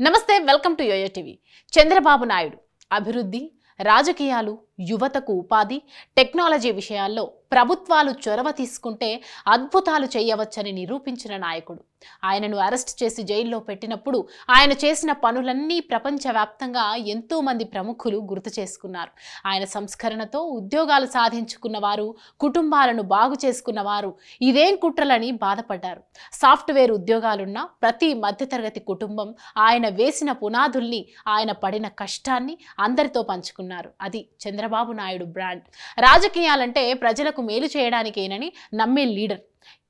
నమస్తే welcome to YoYo TV. Chandrababu Naidu అభివృద్ధి, రాజకీయాలు, యువతకు ఉపాధి, టెక్నాలజీ విషయాల్లో ప్రభుత్వాలు చొరవ తీసుకుంటే అద్భుతాలు చేయవచ్చని నిరూపించిన నాయకుడు. ఆయనను అరెస్ట్ చేసి జైల్లో పెట్టినప్పుడు ఆయన చేసిన పనులన్నీ ప్రపంచవ్యాప్తంగా ఎంతో మంది ప్రముఖులు గుర్తు చేసుకున్నారు. ఆయన సంస్కరణతో ఉద్యోగాలు సాధించుకున్న వారు, కుటుంబాలను బాగు చేసుకున్న వారు ఇదేం కుట్రలని బాధపడ్డారు. సాఫ్ట్వేర్ ఉద్యోగాలున్న ప్రతి మధ్యతరగతి కుటుంబం ఆయన వేసిన పునాదుల్ని, ఆయన పడిన కష్టాన్ని అందరితో పంచుకున్నారు. అది చంద్రబాబు నాయుడు బ్రాండ్. రాజకీయాలంటే ప్రజలకు మేలు చేయడానికేనని నమ్మే లీడర్.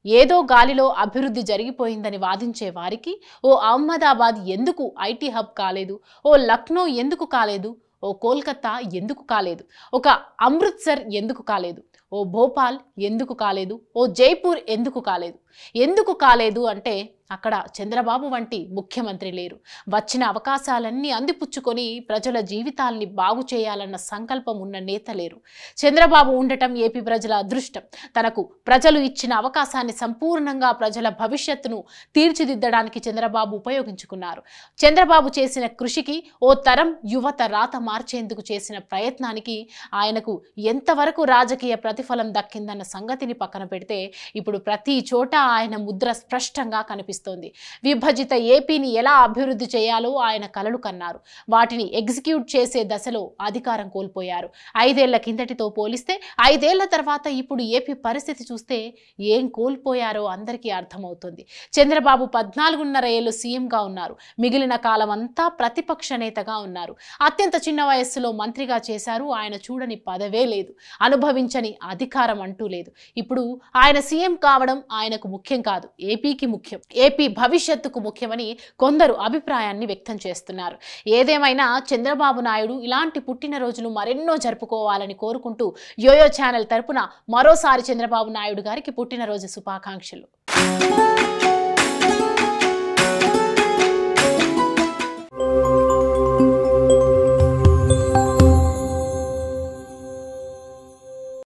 ఏదో గాలిలో అభివృద్ధి జరిగిపోయిందని వాదించే వారికి ఓ అహ్మదాబాద్ ఎందుకు ఐటీ హబ్ కాలేదు, ఓ లక్నో ఎందుకు కాలేదు, ఓ కోల్కతా ఎందుకు కాలేదు, ఒక అమృత్సర్ ఎందుకు కాలేదు, ఓ భోపాల్ ఎందుకు కాలేదు, ఓ జైపూర్ ఎందుకు కాలేదు. ఎందుకు కాలేదు అంటే అక్కడ చంద్రబాబు వంటి ముఖ్యమంత్రి లేరు. వచ్చిన అవకాశాలన్నీ అందిపుచ్చుకొని ప్రజల జీవితాల్ని బాగు చేయాలన్న సంకల్పం ఉన్న నేత లేరు. చంద్రబాబు ఉండటం ఏపీ ప్రజల అదృష్టం. తనకు ప్రజలు ఇచ్చిన అవకాశాన్ని సంపూర్ణంగా ప్రజల భవిష్యత్తును తీర్చిదిద్దడానికి చంద్రబాబు ఉపయోగించుకున్నారు. చంద్రబాబు చేసిన కృషికి, ఓ తరం యువత రాత మార్చేందుకు చేసిన ప్రయత్నానికి ఆయనకు ఎంతవరకు రాజకీయ ప్రతిఫలం దక్కిందన్న సంగతిని పక్కన పెడితే ఇప్పుడు ప్రతి చోట ఆయన ముద్ర స్పష్టంగా కనిపిస్తోంది. విభజిత ఏపీని ఎలా అభివృద్ధి చేయాలో ఆయన కలలు కన్నారు. వాటిని ఎగ్జిక్యూట్ చేసే దశలో అధికారం కోల్పోయారు. 5 ఏళ్ల కిందటితో పోలిస్తే 5 ఏళ్ల తర్వాత ఇప్పుడు ఏపీ పరిస్థితి చూస్తే ఏం కోల్పోయారో అందరికీ అర్థమవుతుంది. చంద్రబాబు 14.5 ఏళ్లు సీఎంగా ఉన్నారు. మిగిలిన కాలం అంతా ప్రతిపక్ష నేతగా ఉన్నారు. అత్యంత చిన్న వయస్సులో మంత్రిగా చేశారు. ఆయన చూడని పదవే లేదు, అనుభవించని అధికారం అంటూ లేదు. ఇప్పుడు ఆయన సీఎం కావడం ఆయనకు ముఖ్యం కాదు, ఏపీకి ముఖ్యం, ఏపీ భవిష్యత్తుకు ముఖ్యమని కొందరు అభిప్రాయాన్ని వ్యక్తం చేస్తున్నారు. ఏదేమైనా చంద్రబాబు నాయుడు ఇలాంటి పుట్టినరోజులు మరెన్నో జరుపుకోవాలని కోరుకుంటూ యోయో ఛానల్ తరపున మరోసారి చంద్రబాబు నాయుడు గారికి పుట్టినరోజు శుభాకాంక్షలు.